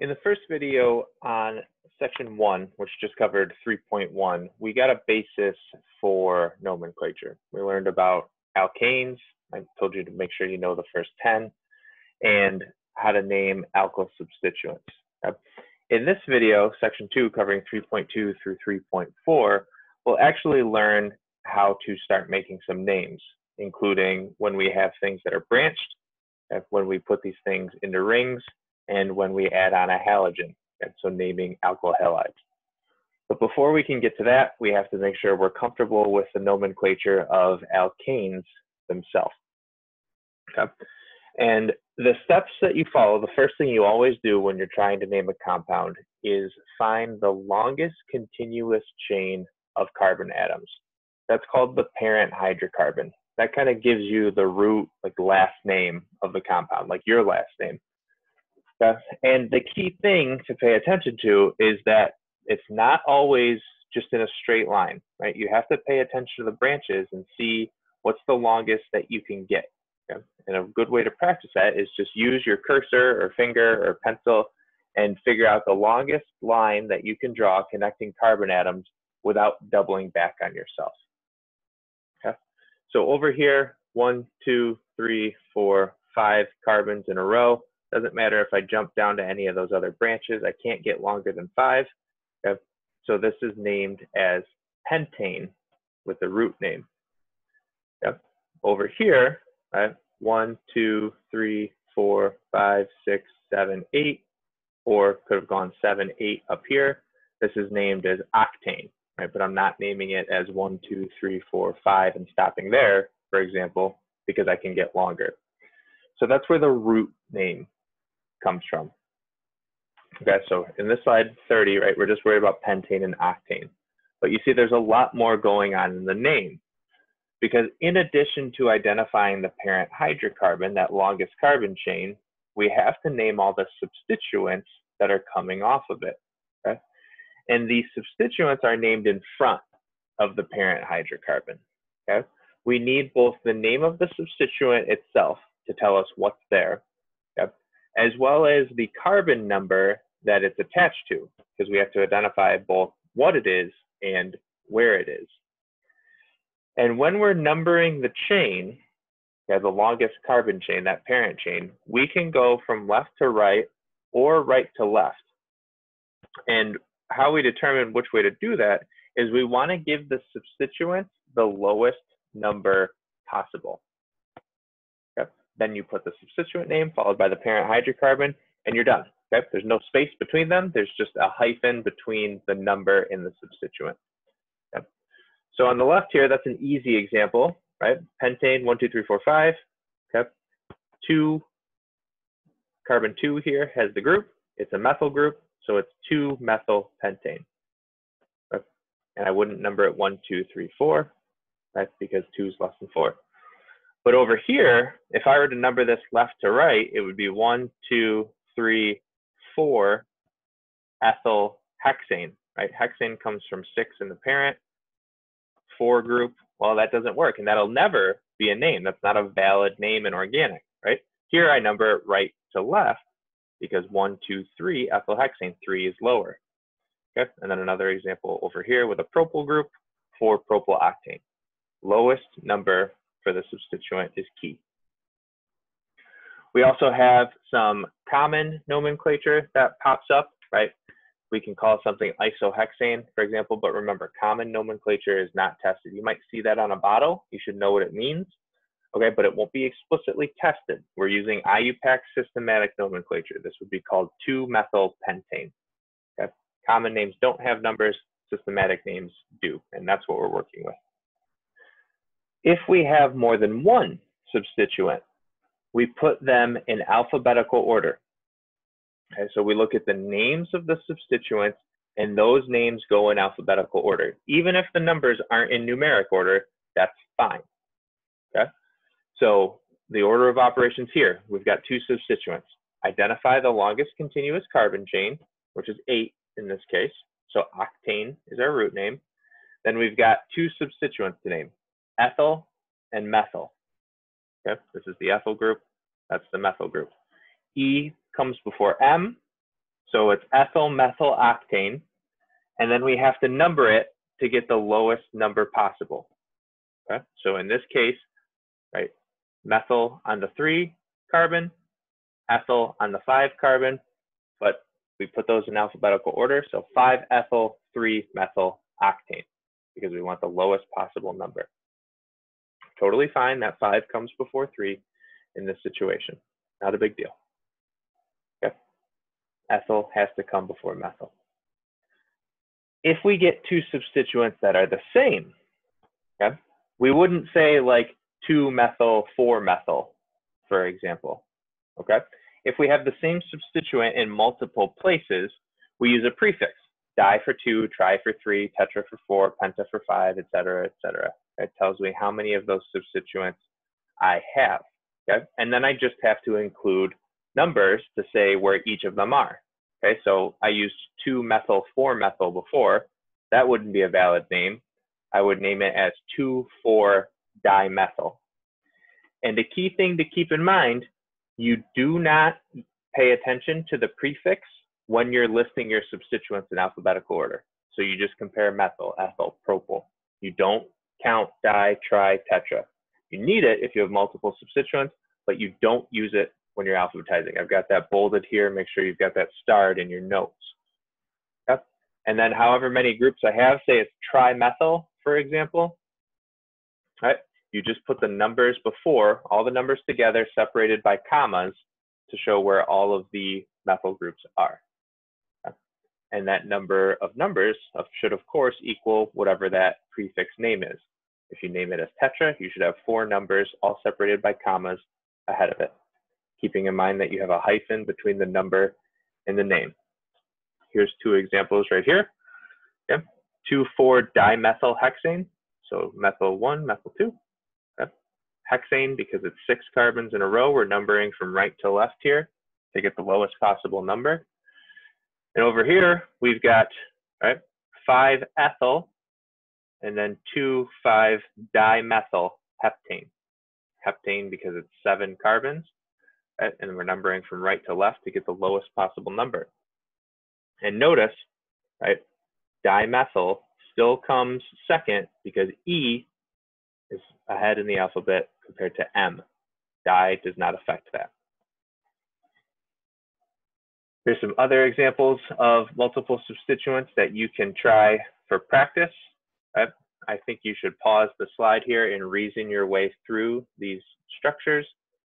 In the first video on section 1, which just covered 3.1, we got a basis for nomenclature. We learned about alkanes. I told you to make sure you know the first 10, and how to name alkyl substituents. In this video, section 2, covering 3.2 through 3.4, we'll actually learn how to start making some names, including when we have things that are branched, when we put these things into rings, and when we add on a halogen, so naming alkyl halides. But before we can get to that, we have to make sure we're comfortable with the nomenclature of alkanes themselves. Okay. And the steps that you follow, the first thing you always do when you're trying to name a compound is find the longest continuous chain of carbon atoms. That's called the parent hydrocarbon. That kind of gives you the root, like last name of the compound, like your last name. And the key thing to pay attention to is that it's not always just in a straight line, right? You have to pay attention to the branches and see what's the longest that you can get. Okay? And a good way to practice that is just use your cursor or finger or pencil and figure out the longest line that you can draw connecting carbon atoms without doubling back on yourself. Okay? So over here, 1, 2, 3, 4, 5 carbons in a row. Doesn't matter if I jump down to any of those other branches, I can't get longer than 5. Okay? So this is named as pentane with the root name. Okay? Over here, 1, 2, 3, 4, 5, 6, 7, 8, or could have gone 7, 8 up here. This is named as octane, right? But I'm not naming it as 1, 2, 3, 4, 5 and stopping there, for example, because I can get longer. So that's where the root name comes from. Okay, so in this slide 30, right, we're just worried about pentane and octane. But you see there's a lot more going on in the name, because in addition to identifying the parent hydrocarbon, that longest carbon chain, we have to name all the substituents that are coming off of it. Okay? And these substituents are named in front of the parent hydrocarbon. Okay? We need both the name of the substituent itself to tell us what's there, okay, as well as the carbon number that it's attached to, because we have to identify both what it is and where it is. And when we're numbering the chain, the longest carbon chain, that parent chain, we can go from left to right or right to left. And how we determine which way to do that is we want to give the substituent the lowest number possible. Okay? Then you put the substituent name followed by the parent hydrocarbon, and you're done. Okay? There's no space between them. There's just a hyphen between the number and the substituent. Okay? So on the left here, that's an easy example, right? Pentane, 1, 2, 3, 4, 5. Okay? 2, carbon 2 here has the group. It's a methyl group, so it's 2-methylpentane. Okay? And I wouldn't number it 1, 2, 3, 4, right? Because 2 is less than 4. But over here, if I were to number this left to right, it would be 1, 2, 3, 4 ethyl hexane, right? Hexane comes from 6 in the parent, 4 group. Well, that doesn't work, and that'll never be a name. That's not a valid name in organic, right? Here I number it right to left because 1, 2, 3 ethyl hexane, 3 is lower. Okay, and then another example over here with a propyl group, 4 propyl octane. Lowest number for the substituent is key. We also have some common nomenclature that pops up, right? We can call something isohexane, for example, but remember, common nomenclature is not tested. You might see that on a bottle. You should know what it means, okay? But it won't be explicitly tested. We're using IUPAC systematic nomenclature. This would be called 2-methylpentane. Okay? Common names don't have numbers, systematic names do, and that's what we're working with. If we have more than one substituent, we put them in alphabetical order. Okay, so we look at the names of the substituents, and those names go in alphabetical order. Even if the numbers aren't in numeric order, that's fine. Okay? So the order of operations here, we've got 2 substituents. Identify the longest continuous carbon chain, which is 8 in this case. So octane is our root name. Then we've got 2 substituents to name, ethyl and methyl. Okay? This is the ethyl group. That's the methyl group. E comes before M, So it's ethyl methyl octane, and then we have to number it to get the lowest number possible. Okay, so in this case, right, methyl on the 3 carbon, ethyl on the 5 carbon, but we put those in alphabetical order. So 5-ethyl, 3-methyl octane, because we want the lowest possible number. Totally fine that 5 comes before 3 in this situation. Not a big deal. Okay. Ethyl has to come before methyl. If we get two substituents that are the same, okay, we wouldn't say like 2-methyl, 4-methyl, for example. Okay. If we have the same substituent in multiple places, we use a prefix. Di for 2, tri for 3, tetra for 4, penta for 5, et cetera, et cetera. It tells me how many of those substituents I have. Okay? And then I just have to include numbers to say where each of them are. Okay, so I used 2-methyl, 4-methyl before. That wouldn't be a valid name. I would name it as 2,4-dimethyl. And the key thing to keep in mind, you do not pay attention to the prefix when you're listing your substituents in alphabetical order. So you just compare methyl, ethyl, propyl. You don't count di, tri, tetra. You need it if you have multiple substituents, but you don't use it when you're alphabetizing. I've got that bolded here. Make sure you've got that starred in your notes. Yep. And then however many groups I have, say it's trimethyl, for example, right? You just put the numbers before, all the numbers together, separated by commas to show where all of the methyl groups are. Okay. And that number of numbers should, of course, equal whatever that prefix name is. If you name it as tetra, you should have 4 numbers, all separated by commas ahead of it, keeping in mind that you have a hyphen between the number and the name. Here's 2 examples right here. Okay. 2,4-dimethylhexane, so methyl 1, methyl 2. Okay. Hexane, because it's 6 carbons in a row, we're numbering from right to left here to get the lowest possible number. And over here, we've got, right, 5-ethyl, and then 2,5-dimethyl heptane. Heptane because it's 7 carbons, right? And we're numbering from right to left to get the lowest possible number. And notice, right, dimethyl still comes second because E is ahead in the alphabet compared to M. Di does not affect that. Here's some other examples of multiple substituents that you can try for practice. Right? I think you should pause the slide here and reason your way through these structures,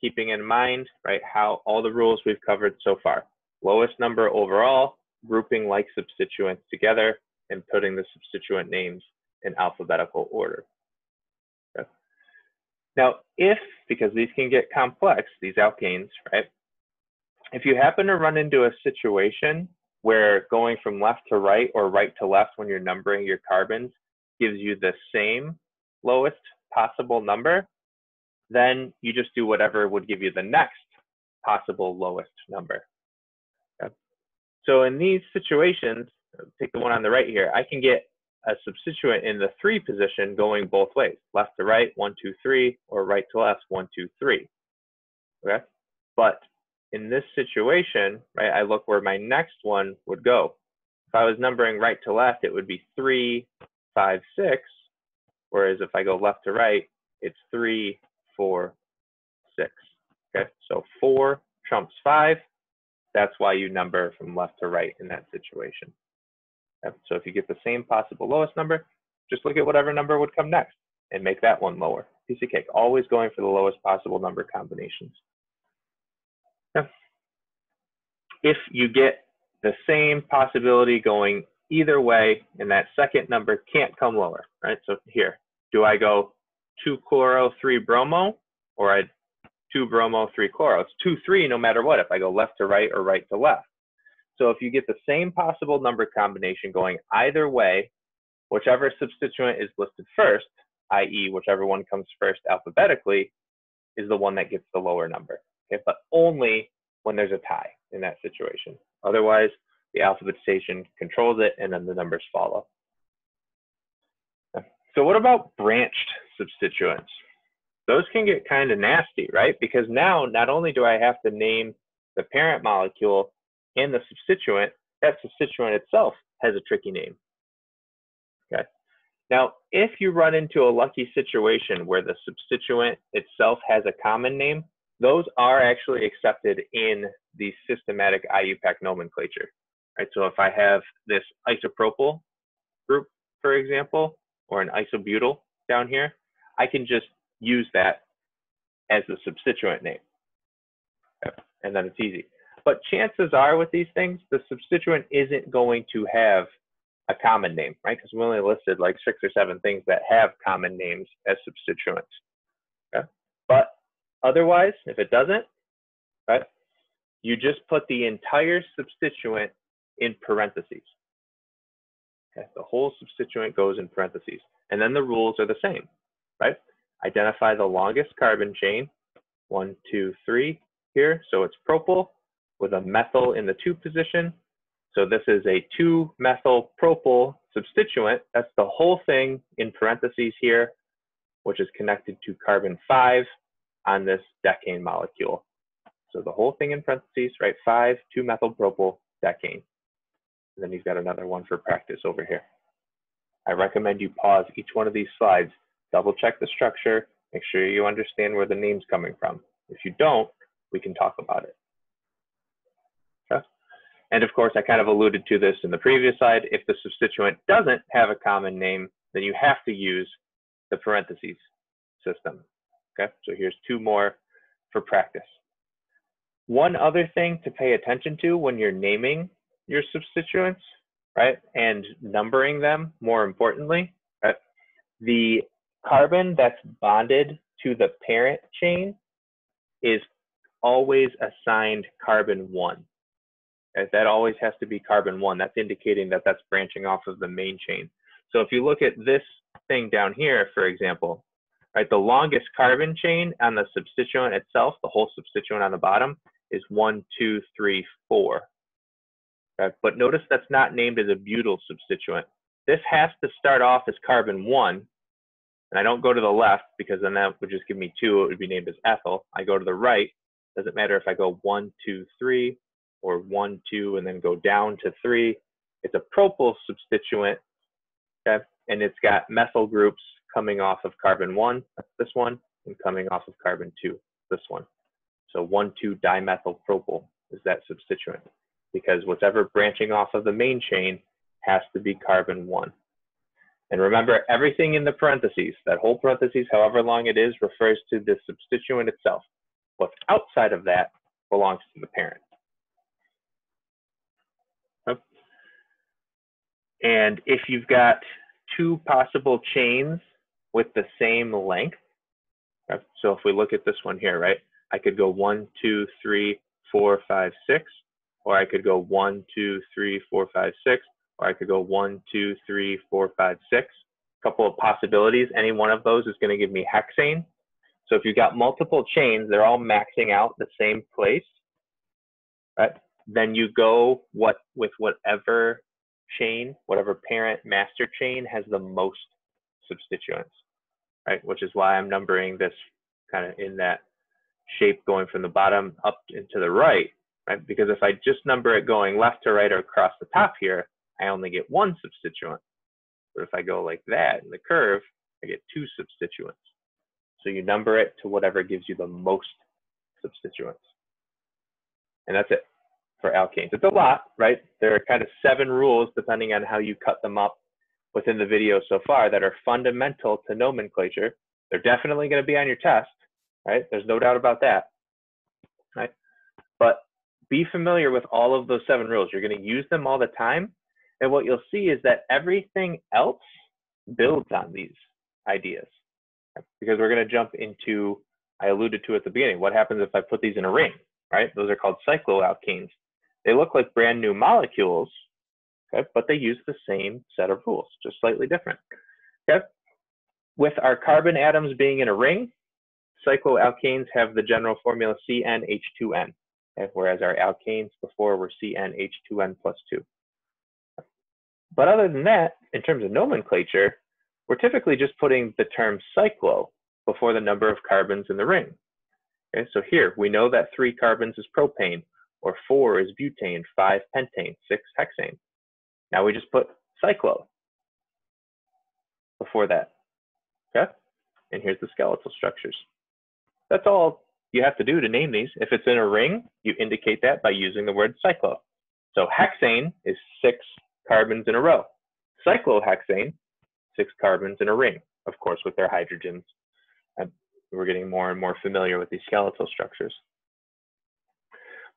keeping in mind, right, how all the rules we've covered so far. Lowest number overall, grouping like substituents together, and putting the substituent names in alphabetical order. Okay. Now, because these can get complex, these alkanes, right? If you happen to run into a situation where going from left to right or right to left when you're numbering your carbons gives you the same lowest possible number, then you just do whatever would give you the next possible lowest number. Okay. So in these situations, take the one on the right here, I can get a substituent in the 3 position going both ways, left to right, 1, 2, 3, or right to left, 1, 2, 3. Okay, but in this situation, right, I look where my next one would go. If I was numbering right to left, it would be 3, 5, 6, whereas if I go left to right, it's 3, 4, 6. Okay, so 4 trumps 5. That's why you number from left to right in that situation. Okay, so if you get the same possible lowest number, just look at whatever number would come next and make that one lower. Piece of cake, always going for the lowest possible number combinations. Okay. If you get the same possibility going either way, and that second number can't come lower, right? So here, do I go 2-chloro, 3-bromo, or I 2-bromo, 3-chloro? It's 2, 3 no matter what, if I go left to right or right to left. So if you get the same possible number combination going either way, whichever substituent is listed first, i.e. whichever one comes first alphabetically, is the one that gets the lower number. Okay, but only when there's a tie in that situation. Otherwise, the alphabetization controls it and then the numbers follow. Okay. So what about branched substituents? Those can get kind of nasty, right? Because now not only do I have to name the parent molecule, and the substituent, that substituent itself has a tricky name. Okay. Now, if you run into a lucky situation where the substituent itself has a common name, those are actually accepted in the systematic IUPAC nomenclature. Right? So if I have this isopropyl group, for example, or an isobutyl down here, I can just use that as the substituent name. Okay. And then it's easy. But chances are with these things, the substituent isn't going to have a common name, right? Because we only listed like 6 or 7 things that have common names as substituents. Okay? But otherwise, if it doesn't, right, you just put the entire substituent in parentheses. Okay? The whole substituent goes in parentheses. And then the rules are the same, right? Identify the longest carbon chain, 1, 2, 3 here. So it's propyl with a methyl in the 2 position. So this is a 2-methyl-propyl substituent. That's the whole thing in parentheses here, which is connected to carbon 5 on this decane molecule. So the whole thing in parentheses, right? 5, 2-methyl-propyl decane. And then he's got another one for practice over here. I recommend you pause each one of these slides, double check the structure, make sure you understand where the name's coming from. If you don't, we can talk about it. Okay? And of course, I kind of alluded to this in the previous slide. If the substituent doesn't have a common name, then you have to use the parentheses system. Okay, so here's 2 more for practice. One other thing to pay attention to when you're naming your substituents, right, and numbering them, more importantly, right, the carbon that's bonded to the parent chain is always assigned carbon 1. That always has to be carbon 1. That's indicating that that's branching off of the main chain. So if you look at this thing down here, for example, right, the longest carbon chain on the substituent itself, the whole substituent on the bottom, is 1, 2, 3, 4. Okay? But notice that's not named as a butyl substituent. This has to start off as carbon 1. And I don't go to the left because then that would just give me 2. It would be named as ethyl. I go to the right. Doesn't matter if I go 1, 2, 3, or 1, 2, and then go down to 3. It's a propyl substituent, okay? And it's got methyl groups coming off of carbon 1, that's this one, and coming off of carbon 2, this one. So 1,2-dimethyl-propyl is that substituent, because whatever branching off of the main chain has to be carbon 1. And remember, everything in the parentheses, that whole parentheses, however long it is, refers to the substituent itself. What's outside of that belongs to the parent. And if you've got 2 possible chains with the same length, okay, so if we look at this one here, right, I could go 1, 2, 3, 4, 5, 6, or I could go 1, 2, 3, 4, 5, 6, or I could go 1, 2, 3, 4, 5, 6. A couple of possibilities. Any one of those is going to give me hexane. So if you've got multiple chains, they're all maxing out the same place, right? Then you go with whatever chain, whatever parent master chain has the most substituents, right? Which is why I'm numbering this kind of in that shape going from the bottom up into the right, right? Because if I just number it going left to right or across the top here, I only get 1 substituent. But if I go like that in the curve, I get 2 substituents. So you number it to whatever gives you the most substituents. And that's it for alkanes. It's a lot, right? There are kind of 7 rules, depending on how you cut them up within the video so far, that are fundamental to nomenclature. They're definitely going to be on your test, right? There's no doubt about that, right? But be familiar with all of those 7 rules. You're going to use them all the time. And what you'll see is that everything else builds on these ideas. Because we're going to jump into, I alluded to at the beginning, what happens if I put these in a ring, right? Those are called cycloalkanes. They look like brand new molecules, okay, but they use the same set of rules, just slightly different. Okay? With our carbon atoms being in a ring, cycloalkanes have the general formula CnH2n, okay, whereas our alkanes before were CnH2n plus 2. But other than that, in terms of nomenclature, we're typically just putting the term cyclo before the number of carbons in the ring. Okay, so here, we know that 3 carbons is propane. or 4 is butane, 5 pentane, 6 hexane. Now we just put cyclo before that, okay? And here's the skeletal structures. That's all you have to do to name these. If it's in a ring, you indicate that by using the word cyclo. So hexane is 6 carbons in a row. Cyclohexane, 6 carbons in a ring, of course, with their hydrogens. And we're getting more and more familiar with these skeletal structures.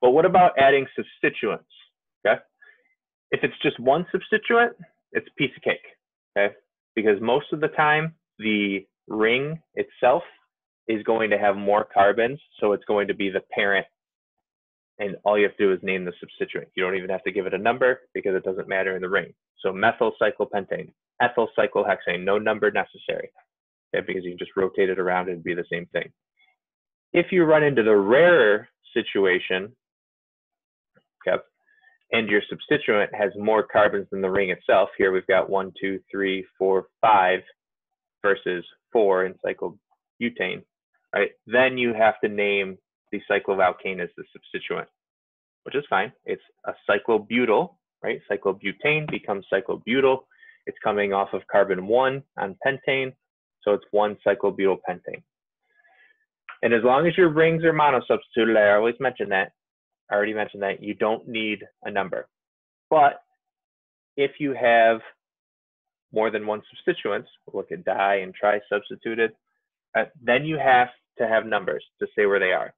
But what about adding substituents? Okay, if it's just one substituent, it's a piece of cake. Okay, because most of the time the ring itself is going to have more carbons, so it's going to be the parent, and all you have to do is name the substituent. You don't even have to give it a number because it doesn't matter in the ring. So methyl cyclopentane, ethyl cyclohexane, no number necessary, okay, because you can just rotate it around and be the same thing. If you run into the rarer situation, okay, and your substituent has more carbons than the ring itself, here we've got 1, 2, 3, 4, 5 versus 4 in cyclobutane, right? Then you have to name the cycloalkane as the substituent, which is fine. It's a cyclobutyl, right? Cyclobutane becomes cyclobutyl. It's coming off of carbon 1 on pentane, so it's 1 cyclobutylpentane. And as long as your rings are monosubstituted, I always mention that, I already mentioned that, you don't need a number. But if you have more than one substituents, look at di and tri-substituted, then you have to have numbers to say where they are.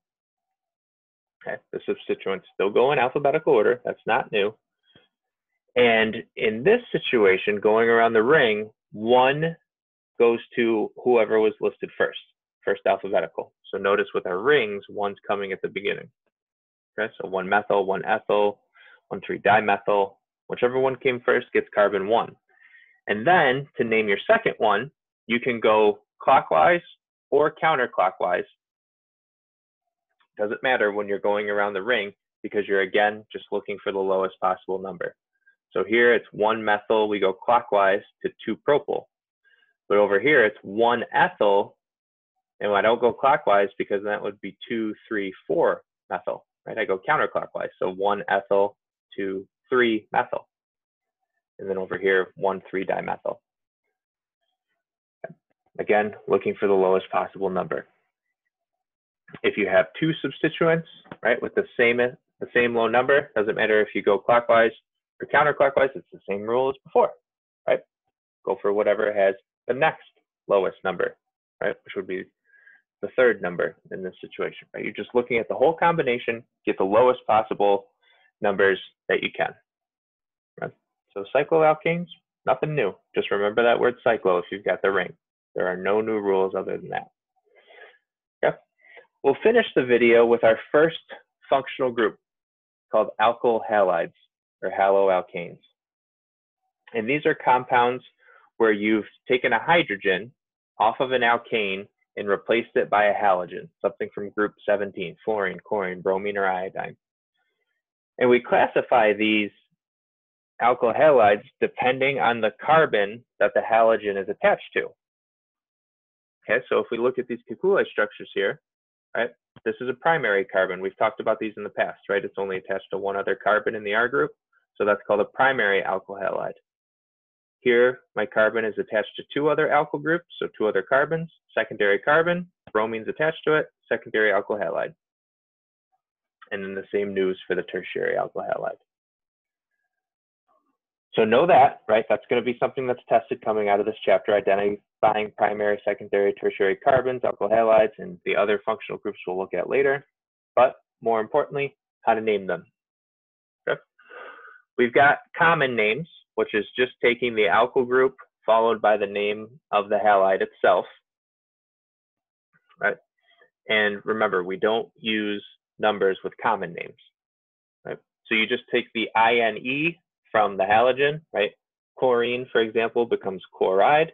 Okay, the substituents still go in alphabetical order. That's not new. And in this situation, going around the ring, 1 goes to whoever was listed first alphabetical. So notice with our rings, 1's coming at the beginning. Okay, so 1 methyl, 1 ethyl, 1, 3-dimethyl, whichever one came first gets carbon 1. And then to name your second one, you can go clockwise or counterclockwise. Doesn't matter when you're going around the ring because you're again just looking for the lowest possible number. So here it's 1 methyl, we go clockwise to 2 propyl. But over here it's 1 ethyl, and I don't go clockwise because that would be 2, 3, 4 methyl, right? I go counterclockwise. So 1 ethyl, 2, 3 methyl. And then over here, 1, 3-dimethyl. Again, looking for the lowest possible number. If you have 2 substituents, right, with the same low number, doesn't matter if you go clockwise or counterclockwise, it's the same rule as before, right? Go for whatever has the next lowest number, right, which would be the third number in this situation, right? You're just looking at the whole combination, get the lowest possible numbers that you can, right? So cycloalkanes, nothing new. Just remember that word cyclo if you've got the ring. There are no new rules other than that. Okay. We'll finish the video with our first functional group called alkyl halides or haloalkanes. And these are compounds where you've taken a hydrogen off of an alkane and replaced it by a halogen, something from group 17, fluorine, chlorine, bromine, or iodine. And we classify these alkyl halides depending on the carbon that the halogen is attached to. Okay, so if we look at these Kekule structures here, right, this is a primary carbon. We've talked about these in the past, right? It's only attached to one other carbon in the R group, so that's called a primary alkyl halide. Here, my carbon is attached to 2 other alkyl groups, so 2 other carbons, secondary carbon, bromine's attached to it, secondary alkyl halide. And then the same news for the tertiary alkyl halide. So know that, right? That's going to be something that's tested coming out of this chapter, identifying primary, secondary, tertiary carbons, alkyl halides, and the other functional groups we'll look at later. But more importantly, how to name them. Okay. We've got common names, which is just taking the alkyl group followed by the name of the halide itself, right? And remember, we don't use numbers with common names, right? So you just take the INE from the halogen, right? Chlorine, for example, becomes chloride,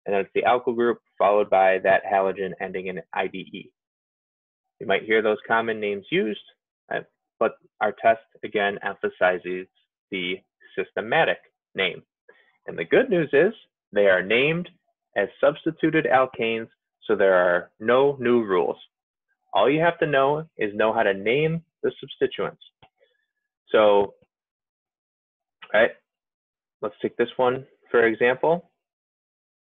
and then it's the alkyl group followed by that halogen ending in IDE. You might hear those common names used, right? But our test, again, emphasizes the systematic name. And the good news is they are named as substituted alkanes, so there are no new rules. All you have to know is know how to name the substituents. So, all right, let's take this one for example.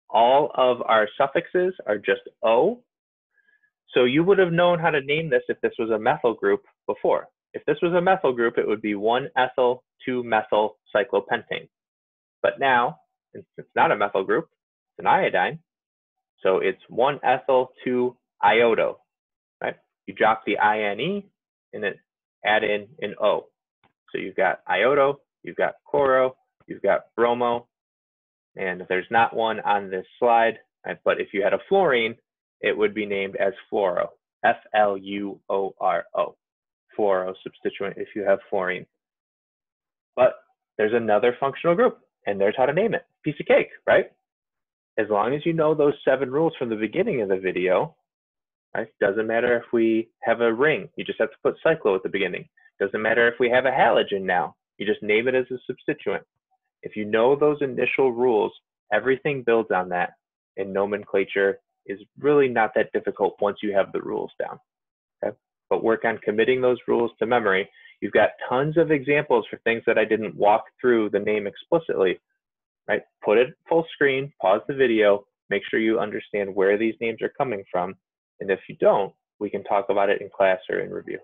All of our suffixes are just O. So you would have known how to name this if this was a methyl group before. If this was a methyl group, it would be 1-ethyl, 2-methyl cyclopentane. But now, since it's not a methyl group, it's an iodine. So it's 1-ethyl, 2-iodo, right? You drop the INE and then add in an O. So you've got iodo, you've got chloro, you've got bromo, and there's not one on this slide, right? But if you had a fluorine, it would be named as fluoro, F-L-U-O-R-O, fluoro substituent if you have fluorine. But there's another functional group, and there's how to name it. Piece of cake, right? As long as you know those 7 rules from the beginning of the video, right? Doesn't matter if we have a ring, you just have to put cyclo at the beginning. Doesn't matter if we have a halogen now, you just name it as a substituent. If you know those initial rules, everything builds on that, and nomenclature is really not that difficult once you have the rules down. Okay? But work on committing those rules to memory. You've got tons of examples for things that I didn't walk through the name explicitly, right? Put it full screen, pause the video, make sure you understand where these names are coming from. And if you don't, we can talk about it in class or in review.